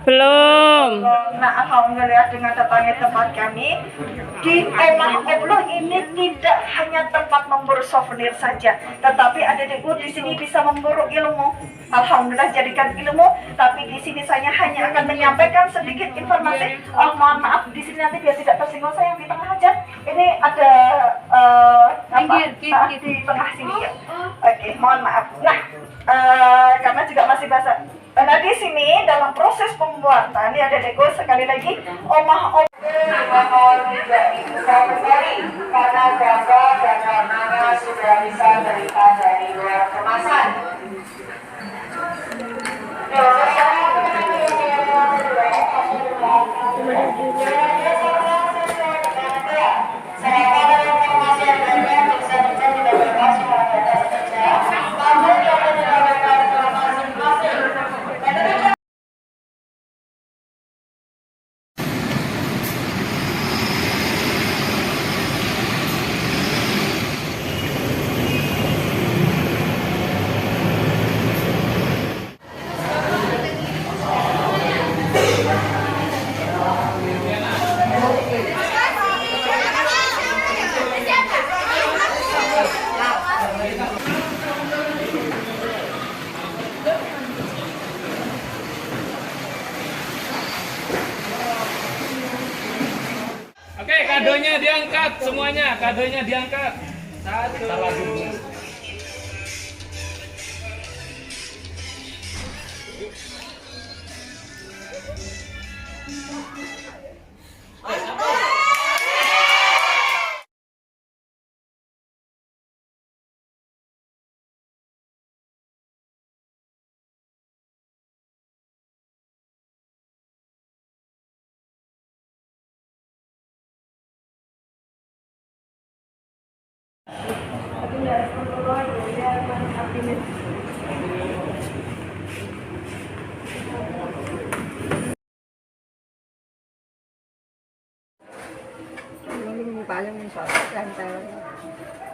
Belum. Nah, alhamdulillah dengan datangnya tempat kami di Omah Obloh ini tidak hanya tempat memburu souvenir saja, tetapi ada di sini bisa memburu ilmu. Alhamdulillah jadikan ilmu, tapi di sini saya hanya akan menyampaikan sedikit informasi. Oh, mohon maaf di sini nanti biar tidak tersinggung saya yang di tengah aja. Ini ada di tengah sini ya. Oke, mohon maaf. Nah, karena juga masih basah. Nah di sini dalam proses pembuatan ini ada Deko sekali lagi Omah mohon tidak dibuka kembali karena gambar dan warnanya sudah bisa terlihat dari luar kemasan. Oke, kadonya diangkat semuanya, kadonya diangkat. Satu.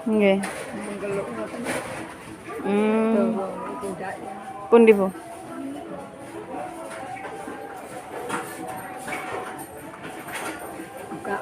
Nggih. Pundi, Bu? Buka